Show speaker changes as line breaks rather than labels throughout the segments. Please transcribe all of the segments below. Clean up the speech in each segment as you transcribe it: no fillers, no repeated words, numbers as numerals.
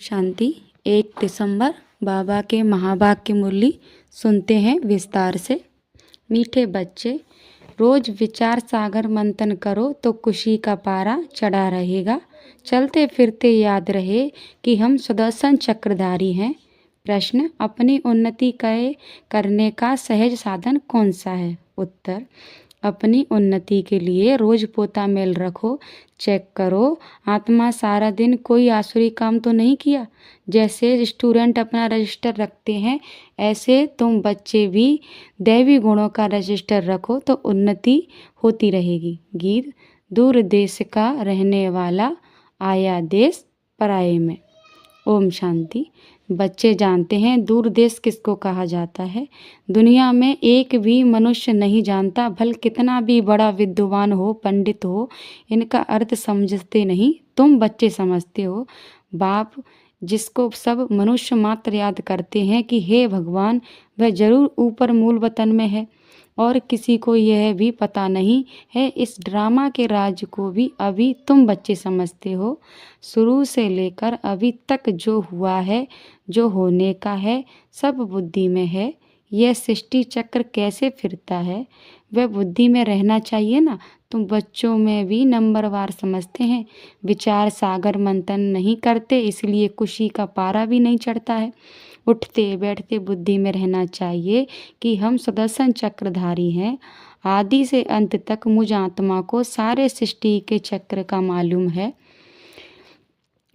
शांति। 1 दिसंबर बाबा के महावाक्य मुरली सुनते हैं विस्तार से। मीठे बच्चे, रोज विचार सागर मंथन करो तो खुशी का पारा चढ़ा रहेगा। चलते फिरते याद रहे कि हम सुदर्शन चक्रधारी हैं। प्रश्न, अपनी उन्नति करने का सहज साधन कौन सा है? उत्तर, अपनी उन्नति के लिए रोज पोता मेल रखो, चेक करो आत्मा सारा दिन कोई आसुरी काम तो नहीं किया। जैसे स्टूडेंट अपना रजिस्टर रखते हैं, ऐसे तुम बच्चे भी दैवी गुणों का रजिस्टर रखो तो उन्नति होती रहेगी। गीत। दूर देश का रहने वाला आया देश पराये में। ओम शांति। बच्चे जानते हैं दूर देश किसको कहा जाता है? दुनिया में एक भी मनुष्य नहीं जानता, भल कितना भी बड़ा विद्वान हो, पंडित हो, इनका अर्थ समझते नहीं। तुम बच्चे समझते हो। बाप जिसको सब मनुष्य मात्र याद करते हैं कि हे भगवान, वह जरूर ऊपर मूल वतन में है और किसी को यह भी पता नहीं है। इस ड्रामा के राज को भी अभी तुम बच्चे समझते हो। शुरू से लेकर अभी तक जो हुआ है, जो होने का है, सब बुद्धि में है। यह सृष्टि चक्र कैसे फिरता है, वह बुद्धि में रहना चाहिए ना। तुम बच्चों में भी नंबरवार समझते हैं, विचार सागर मंथन नहीं करते, इसलिए खुशी का पारा भी नहीं चढ़ता है। उठते बैठते बुद्धि में रहना चाहिए कि हम सुदर्शन चक्रधारी हैं। आदि से अंत तक मुझ आत्मा को सारे सृष्टि के चक्र का मालूम है।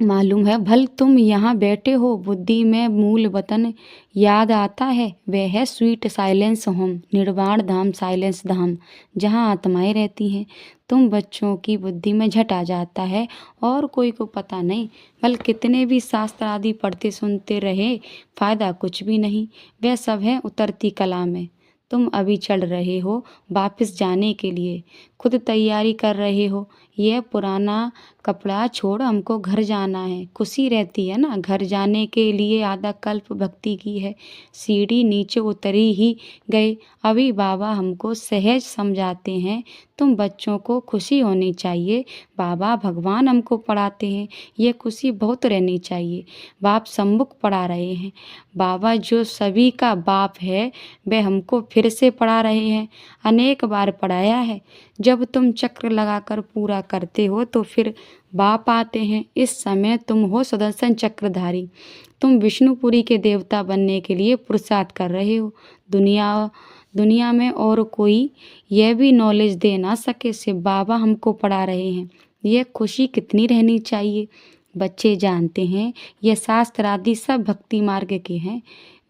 भल तुम यहाँ बैठे हो, बुद्धि में मूल वतन याद आता है। वह है स्वीट साइलेंस होम, निर्वाण धाम, साइलेंस धाम, जहाँ आत्माएं रहती हैं। तुम बच्चों की बुद्धि में झट आ जाता है और कोई को पता नहीं। भल कितने भी शास्त्र आदि पढ़ते सुनते रहे, फायदा कुछ भी नहीं। वह सब है उतरती कला में। तुम अभी चल रहे हो वापस जाने के लिए, खुद तैयारी कर रहे हो। यह पुराना कपड़ा छोड़ हमको घर जाना है। खुशी रहती है ना, घर जाने के लिए आधा कल्प भक्ति की है। सीढ़ी नीचे उतरी ही गए। अभी बाबा हमको सहज समझाते हैं, तुम बच्चों को खुशी होनी चाहिए। बाबा भगवान हमको पढ़ाते हैं, ये खुशी बहुत रहनी चाहिए। बाप सम्मुख पढ़ा रहे हैं। बाबा जो सभी का बाप है, वह हमको फिर से पढ़ा रहे हैं। अनेक बार पढ़ाया है। जब तुम चक्र लगाकर पूरा करते हो तो फिर बाप आते हैं। इस समय तुम हो सुदर्शन चक्रधारी। तुम विष्णुपुरी के देवता बनने के लिए पुरुषार्थ कर रहे हो। दुनिया में और कोई यह भी नॉलेज दे ना सके, सिर्फ बाबा हमको पढ़ा रहे हैं। यह खुशी कितनी रहनी चाहिए। बच्चे जानते हैं यह शास्त्र आदि सब भक्ति मार्ग के हैं।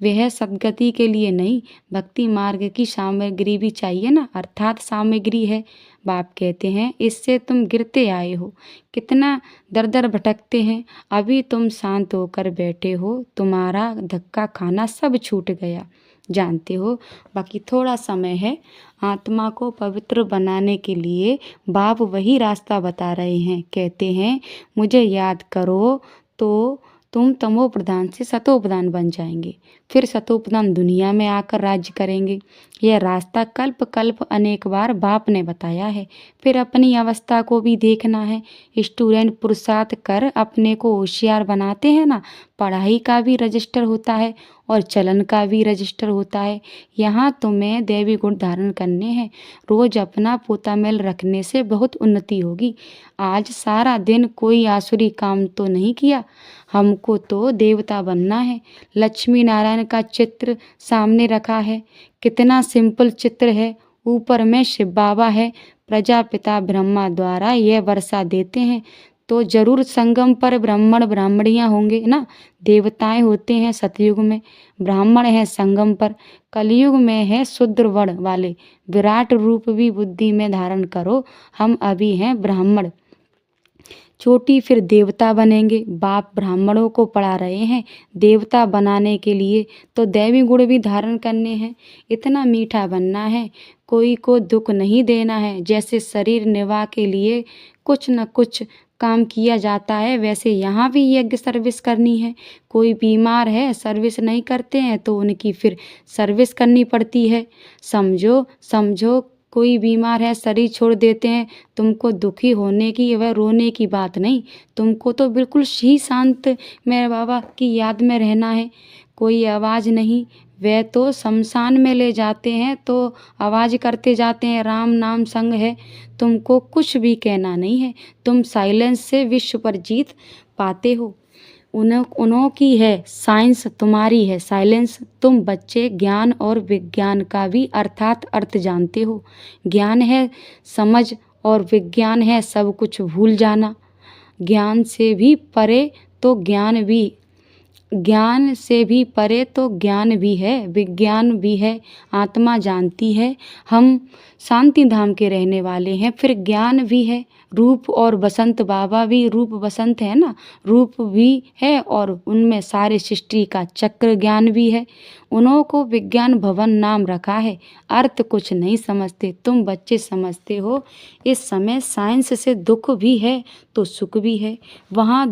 वह सदगति के लिए नहीं, भक्ति मार्ग की सामग्री भी चाहिए ना, अर्थात सामग्री है। बाप कहते हैं इससे तुम गिरते आए हो, कितना दर दर भटकते हैं। अभी तुम शांत होकर बैठे हो, तुम्हारा धक्का खाना सब छूट गया, जानते हो। बाकी थोड़ा समय है। आत्मा को पवित्र बनाने के लिए बाप वही रास्ता बता रहे हैं। कहते हैं मुझे याद करो तो तुम तमो प्रधान से सतो प्रधान बन जाएंगे, फिर सतो प्रधान दुनिया में आकर राज्य करेंगे। यह रास्ता कल्प कल्प अनेक बार बाप ने बताया है। फिर अपनी अवस्था को भी देखना है। स्टूडेंट पुरुषार्थ कर अपने को होशियार बनाते हैं ना। पढ़ाई का भी रजिस्टर होता है और चलन का भी रजिस्टर होता है। यहाँ तुम्हें दैवी गुण धारण करने हैं। रोज अपना पोता मेल रखने से बहुत उन्नति होगी। आज सारा दिन कोई आसुरी काम तो नहीं किया। हमको तो देवता बनना है। लक्ष्मी नारायण का चित्र सामने रखा है, कितना सिंपल चित्र है। ऊपर में शिव बाबा है। प्रजापिता ब्रह्मा द्वारा यह वर्षा देते हैं, तो जरूर संगम पर ब्राह्मण ब्राह्मणियाँ होंगे ना। देवताएं होते हैं सतयुग में, ब्राह्मण हैं संगम पर, कलयुग में है शूद्र वर्ण वाले। विराट रूप भी बुद्धि में धारण करो। हम अभी हैं ब्राह्मण, चोटी फिर देवता बनेंगे। बाप ब्राह्मणों को पढ़ा रहे हैं देवता बनाने के लिए, तो दैवी गुण भी धारण करने हैं। इतना मीठा बनना है, कोई को दुख नहीं देना है। जैसे शरीर निर्वाह के लिए कुछ न कुछ काम किया जाता है, वैसे यहाँ भी यज्ञ सर्विस करनी है। कोई बीमार है, सर्विस नहीं करते हैं तो उनकी फिर सर्विस करनी पड़ती है। समझो कोई बीमार है, शरीर छोड़ देते हैं, तुमको दुखी होने की व रोने की बात नहीं, तुमको तो बिल्कुल ही शांत मेरे बाबा की याद में रहना है। कोई आवाज़ नहीं, वे तो शमशान में ले जाते हैं तो आवाज़ करते जाते हैं, राम नाम संग है। तुमको कुछ भी कहना नहीं है, तुम साइलेंस से विश्व पर जीत पाते हो। उन्हों की है साइंस, तुम्हारी है साइलेंस। तुम बच्चे ज्ञान और विज्ञान का भी अर्थात अर्थ जानते हो। ज्ञान है समझ और विज्ञान है सब कुछ भूल जाना। ज्ञान से भी परे तो ज्ञान भी, ज्ञान से भी परे तो ज्ञान भी है, विज्ञान भी है। आत्मा जानती है हम शांति धाम के रहने वाले हैं, फिर ज्ञान भी है। रूप और बसंत, बाबा भी रूप बसंत है ना, रूप भी है और उनमें सारे सृष्टि का चक्र ज्ञान भी है। उन्हों को विज्ञान भवन नाम रखा है। अर्थ कुछ नहीं समझते, तुम बच्चे समझते हो। इस समय साइंस से दुख भी है तो सुख भी है। वहाँ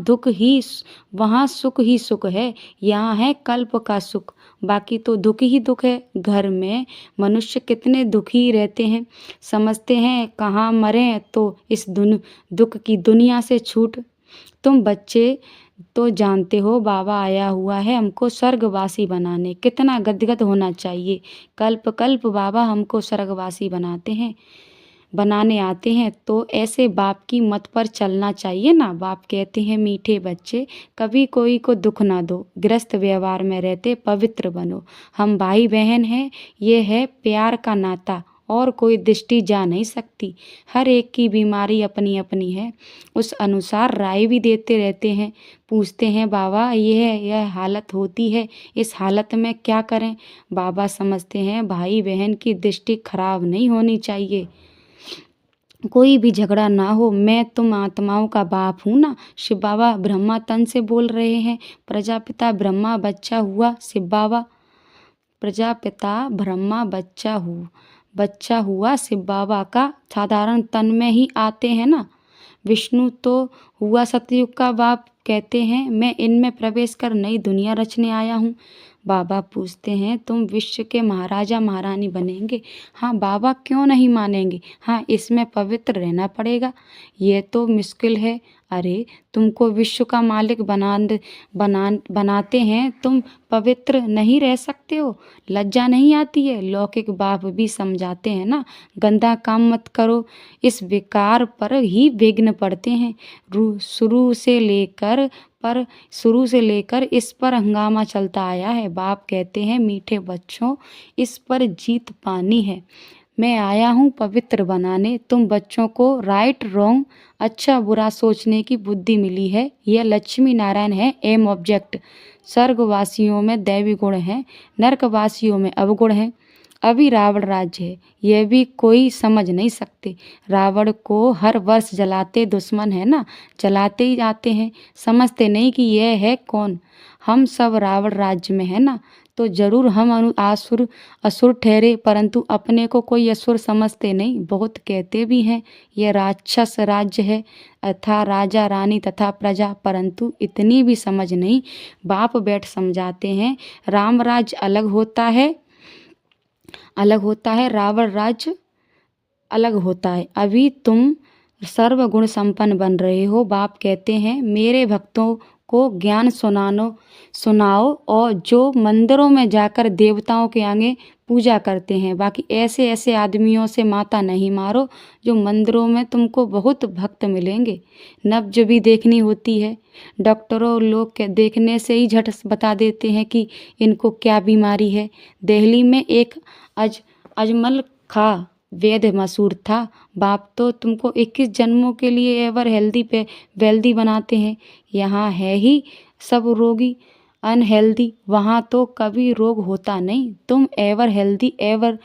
सुख ही सुख है, यहाँ है कल्प का सुख, बाकी तो दुख ही दुख है। घर में मनुष्य कितने दुखी रहते हैं, समझते हैं कहाँ मरें तो इस दुख की दुनिया से छूट। तुम बच्चे तो जानते हो बाबा आया हुआ है हमको स्वर्गवासी बनाने, कितना गदगद होना चाहिए। कल्प कल्प बाबा हमको स्वर्गवासी बनाने आते हैं, तो ऐसे बाप की मत पर चलना चाहिए ना। बाप कहते हैं मीठे बच्चे कभी कोई को दुख ना दो, गृहस्थ व्यवहार में रहते पवित्र बनो। हम भाई बहन हैं, ये है प्यार का नाता और कोई दृष्टि जा नहीं सकती। हर एक की बीमारी अपनी अपनी है, उस अनुसार राय भी देते रहते हैं। पूछते हैं बाबा यह हालत होती है, इस हालत में क्या करें। बाबा समझते हैं भाई बहन की दृष्टि खराब नहीं होनी चाहिए, कोई भी झगड़ा ना हो। मैं तुम आत्माओं का बाप हूँ ना। शिव बाबा ब्रह्मा तन से बोल रहे हैं। प्रजापिता ब्रह्मा बच्चा हुआ शिव बाबा, प्रजापिता ब्रह्मा बच्चा हुआ शिव बाबा का साधारण तन में ही आते हैं ना। विष्णु तो हुआ सतयुग का बाप, कहते हैं मैं इनमें प्रवेश कर नई दुनिया रचने आया हूँ। बाबा पूछते हैं तुम विश्व के महाराजा महारानी बनेंगे। हाँ बाबा क्यों नहीं मानेंगे, हाँ इसमें पवित्र रहना पड़ेगा, ये तो मुश्किल है। अरे तुमको विश्व का मालिक बनाते हैं, तुम पवित्र नहीं रह सकते हो, लज्जा नहीं आती है। लौकिक बाप भी समझाते हैं ना, गंदा काम मत करो, इस विकार पर ही विघ्न पड़ते हैं। शुरू से लेकर इस पर हंगामा चलता आया है। बाप कहते हैं मीठे बच्चों इस पर जीत पानी है, मैं आया हूँ पवित्र बनाने। तुम बच्चों को राइट रॉन्ग, अच्छा बुरा सोचने की बुद्धि मिली है, यह लक्ष्मी नारायण है एम ऑब्जेक्ट। स्वर्गवासियों में दैवी गुण है, नरकवासियों में अवगुण है। अभी रावण राज्य है, यह भी कोई समझ नहीं सकते। रावण को हर वर्ष जलाते दुश्मन है ना, जलाते ही जाते हैं, समझते नहीं कि यह है कौन। हम सब रावण राज्य में है ना, तो जरूर हम असुर ठहरे, परंतु अपने को कोई असुर समझते नहीं। बहुत कहते भी हैं यह राक्षस राज्य है, अथा राजा रानी तथा प्रजा, परंतु इतनी भी समझ नहीं। बाप बैठ समझाते हैं राम राज्य अलग होता है, रावण राज्य अलग होता है। अभी तुम सर्वगुण संपन्न बन रहे हो। बाप कहते हैं मेरे भक्तों को ज्ञान सुनाओ और जो मंदिरों में जाकर देवताओं के आगे पूजा करते हैं, बाकी ऐसे ऐसे आदमियों से माता नहीं मारो जो मंदिरों में तुमको बहुत भक्त मिलेंगे। नब्ज भी देखनी होती है, डॉक्टरों लोग के देखने से ही झट बता देते हैं कि इनको क्या बीमारी है। दिल्ली में एक अजमल खा वैद्य मशहूर था। बाप तो तुमको 21 जन्मों के लिए एवर वेल्दी बनाते हैं। यहाँ है ही सब रोगी अनहेल्दी, वहाँ तो कभी रोग होता नहीं। तुम एवर हेल्दी एवर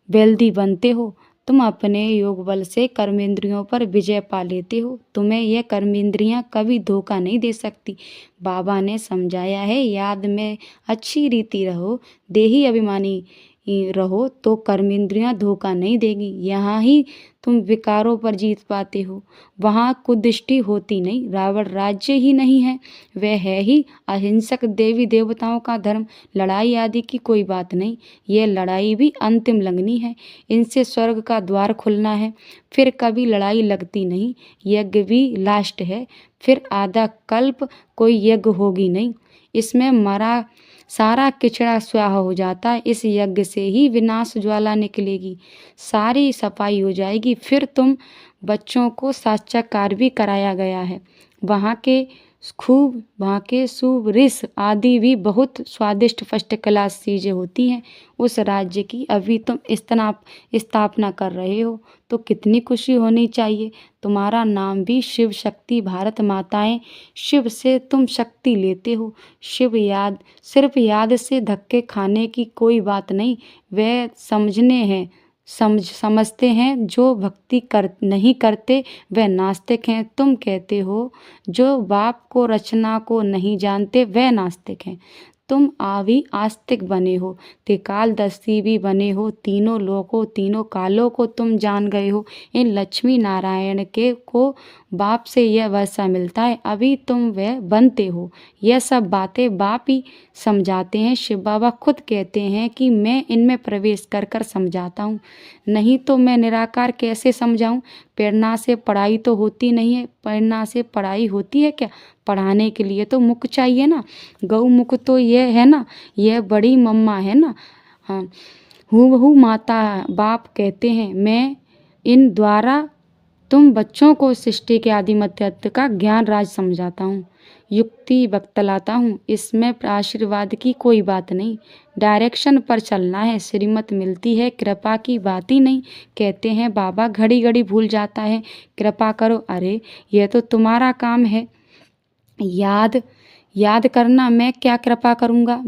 वेल्दी बनते हो। तुम अपने योग बल से कर्मेंद्रियों पर विजय पा लेते हो, तुम्हें यह कर्मेंद्रियां कभी धोखा नहीं दे सकती। बाबा ने समझाया है याद में अच्छी रीति रहो, देही अभिमानी रहो तो कर्मेंद्रियां धोखा नहीं देगी। यहाँ ही तुम विकारों पर जीत पाते हो, वहाँ कुदृष्टि होती नहीं। रावण राज्य ही नहीं है, वह है ही अहिंसक देवी देवताओं का धर्म। लड़ाई आदि की कोई बात नहीं, यह लड़ाई भी अंतिम लगनी है, इनसे स्वर्ग का द्वार खुलना है। फिर कभी लड़ाई लगती नहीं, यज्ञ भी लास्ट है, फिर आधा कल्प कोई यज्ञ होगी नहीं। इसमें मरा सारा किचड़ा स्वाहा हो जाता है, इस यज्ञ से ही विनाश ज्वाला निकलेगी, सारी सफाई हो जाएगी। फिर तुम बच्चों को साक्षात्कार भी कराया गया है, वहाँ के सूप रिस आदि भी बहुत स्वादिष्ट फर्स्ट क्लास चीज़ें होती हैं। उस राज्य की अभी तुम स्थापना कर रहे हो तो कितनी खुशी होनी चाहिए। तुम्हारा नाम भी शिव शक्ति भारत माताएं, शिव से तुम शक्ति लेते हो। सिर्फ याद से धक्के खाने की कोई बात नहीं, वे समझते हैं जो भक्ति नहीं करते वे नास्तिक हैं। तुम कहते हो जो बाप को रचना को नहीं जानते वे नास्तिक हैं। तुम भी आस्तिक बने हो, त्रिकालदर्शी भी बने हो, तीनों लोकों तीनों कालों को तुम जान गए हो। इन लक्ष्मी नारायण को बाप से यह वर्षा मिलता है, अभी तुम वह बनते हो। यह सब बातें बाप ही समझाते हैं। शिव बाबा खुद कहते हैं कि मैं इनमें प्रवेश कर कर समझाता हूँ, नहीं तो मैं निराकार कैसे समझाऊँ। प्रेरणा से पढ़ाई तो होती नहीं है, प्रेरणा से पढ़ाई होती है क्या? पढ़ाने के लिए तो मुख चाहिए ना, गौ मुख तो यह है ना, यह बड़ी मम्मा है ना। हाँ, हूबहू माता बाप कहते हैं, मैं इन द्वारा तुम बच्चों को सृष्टि के आदि मध्य का ज्ञान राज समझाता हूँ, युक्ति बतलाता हूँ, इसमें आशीर्वाद की कोई बात नहीं, डायरेक्शन पर चलना है। श्रीमत मिलती है, कृपा की बात ही नहीं। कहते हैं बाबा घड़ी घड़ी भूल जाता है, कृपा करो। अरे यह तो तुम्हारा काम है, याद करना, मैं क्या कृपा करूँगा?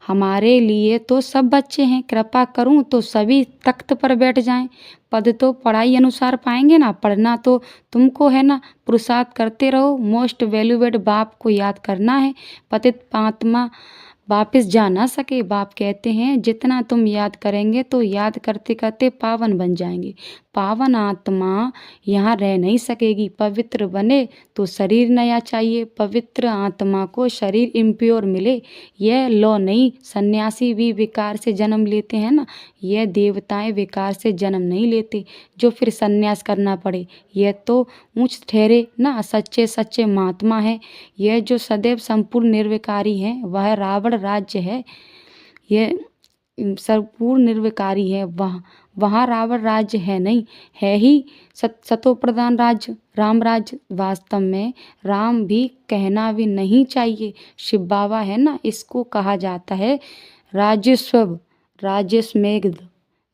हमारे लिए तो सब बच्चे हैं, कृपा करूँ तो सभी तख्त पर बैठ जाएं। पद तो पढ़ाई अनुसार पाएंगे ना, पढ़ना तो तुमको है ना। पुरुषार्थ करते रहो, मोस्ट वैल्यूएबल बाप को याद करना है। पतित आत्मा वापस जा ना सके। बाप कहते हैं जितना तुम याद करेंगे तो याद करते करते पावन बन जाएंगे। पावन आत्मा यहाँ रह नहीं सकेगी। पवित्र बने तो शरीर नया चाहिए, पवित्र आत्मा को शरीर इम्प्योर मिले। यह लॉ नहीं, सन्यासी भी विकार से जन्म लेते हैं ना, यह देवताएं विकार से जन्म नहीं लेते जो फिर सन्यास करना पड़े। यह तो ऊंच ठहरे ना, सच्चे महात्मा है। यह जो सदैव संपूर्ण निर्विकारी है वह रावण राज्य है, यह संपूर्ण निर्विकारी है, वहाँ रावण राज्य है नहीं, है ही सतो प्रधान राज्य, राम राज्य। वास्तव में राम भी कहना भी नहीं चाहिए, शिव बाबा है ना, इसको कहा जाता है राजस्मेघ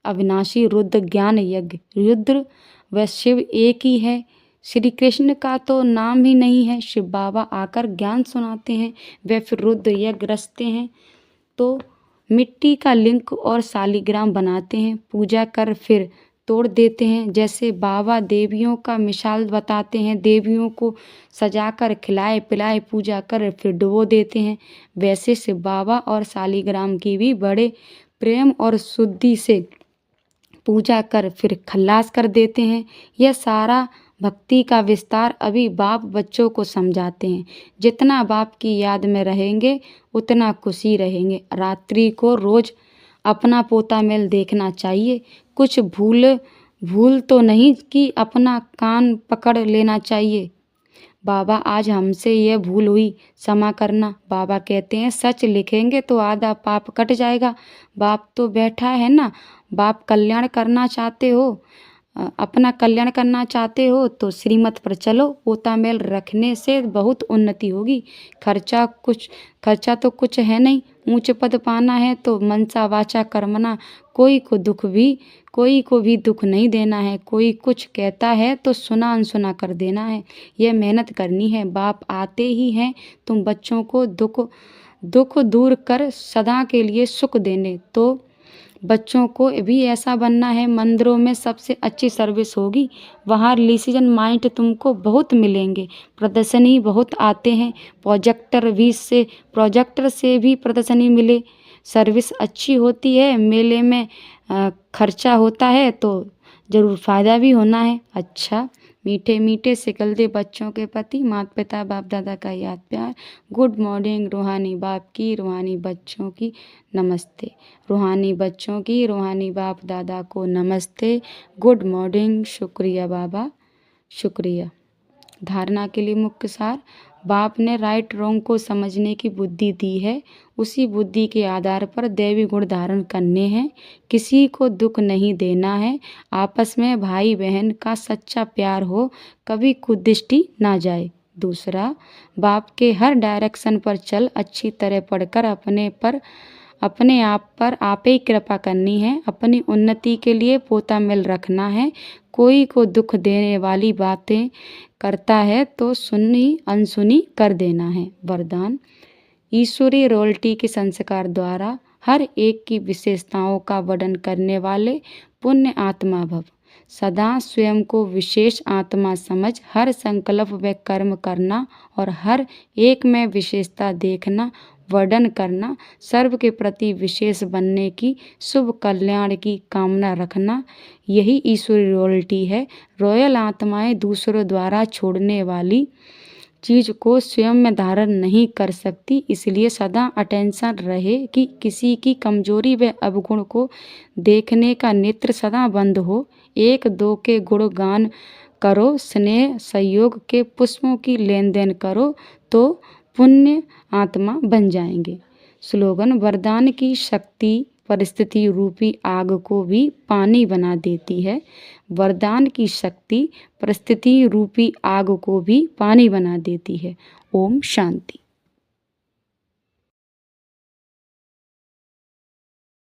अविनाशी रुद्र ज्ञान यज्ञ। रुद्र व शिव एक ही है। श्री कृष्ण का तो नाम ही नहीं है। शिव बाबा आकर ज्ञान सुनाते हैं, वे फिर रुद्र यज्ञ रचते हैं, तो मिट्टी का लिंक और शालिग्राम बनाते हैं, पूजा कर फिर तोड़ देते हैं। जैसे बाबा देवियों का मिसाल बताते हैं, देवियों को सजाकर खिलाए पिलाए पूजा कर फिर डुबो देते हैं, वैसे शिव बाबा और शालिग्राम की भी बड़े प्रेम और शुद्धि से पूजा कर फिर खल्लास कर देते हैं। यह सारा भक्ति का विस्तार अभी बाप बच्चों को समझाते हैं। जितना बाप की याद में रहेंगे उतना खुशी रहेंगे। रात्रि को रोज अपना पोता मेल देखना चाहिए। कुछ भूल तो नहीं कि अपना कान पकड़ लेना चाहिए। बाबा आज हमसे यह भूल हुई, क्षमा करना। बाबा कहते हैं सच लिखेंगे तो आधा पाप कट जाएगा। बाप तो बैठा है ना, बाप कल्याण करना चाहते हो, अपना कल्याण करना चाहते हो तो श्रीमत पर चलो। पोता मेल रखने से बहुत उन्नति होगी। खर्चा तो कुछ है नहीं। ऊंच पद पाना है तो मनसा वाचा कर्मना, कोई को भी दुख नहीं देना है। कोई कुछ कहता है तो सुना अनसुना कर देना है। यह मेहनत करनी है। बाप आते ही हैं तुम बच्चों को दुख दूर कर सदा के लिए सुख देने। तो बच्चों को भी ऐसा बनना है। मंदिरों में सबसे अच्छी सर्विस होगी, वहाँ रिलीजियन माइंड तुमको बहुत मिलेंगे। प्रदर्शनी बहुत आते हैं, प्रोजेक्टर से भी प्रदर्शनी मिले सर्विस अच्छी होती है, मेले में खर्चा होता है तो ज़रूर फ़ायदा भी होना है। अच्छा, मीठे मीठे सिकलते बच्चों के प्रति माता पिता बाप दादा का याद प्यार। गुड मॉर्निंग रूहानी बाप की, रूहानी बच्चों की नमस्ते। रूहानी बच्चों की, रूहानी बाप दादा को नमस्ते। गुड मॉर्निंग, शुक्रिया बाबा, शुक्रिया। धारणा के लिए मुख्य सार। बाप ने राइट रॉन्ग को समझने की बुद्धि दी है, उसी बुद्धि के आधार पर दैवी गुण धारण करने हैं। किसी को दुख नहीं देना है, आपस में भाई बहन का सच्चा प्यार हो, कभी कुदृष्टि ना जाए। दूसरा, बाप के हर डायरेक्शन पर चल, अच्छी तरह पढ़कर अपने आप पर आप ही कृपा करनी है, अपनी उन्नति के लिए पोता मिल रखना है। कोई को दुख देने वाली बातें करता है तो सुनी अनसुनी कर देना है। वरदान। ईश्वरीय रॉयल्टी के संस्कार द्वारा हर एक की विशेषताओं का वर्णन करने वाले पुण्य आत्मा भव। सदा स्वयं को विशेष आत्मा समझ हर संकल्प व कर्म करना और हर एक में विशेषता देखना, वर्णन करना, सर्व के प्रति विशेष बनने की, शुभ कल्याण की कामना रखना, यही ईश्वरीय रॉयल्टी है। रॉयल आत्माएं दूसरों द्वारा छोड़ने वाली चीज को स्वयं में धारण नहीं कर सकती, इसलिए सदा अटेंशन रहे कि किसी की कमजोरी व अवगुण को देखने का नेत्र सदा बंद हो। एक दो के गुणगान करो, स्नेह सहयोग के पुष्पों की लेन देन करो तो पुण्य आत्मा बन जाएंगे। स्लोगन। वरदान की शक्ति परिस्थिति रूपी आग को भी पानी बना देती है। वरदान की शक्ति परिस्थिति रूपी आग को भी पानी बना देती है। ओम शांति।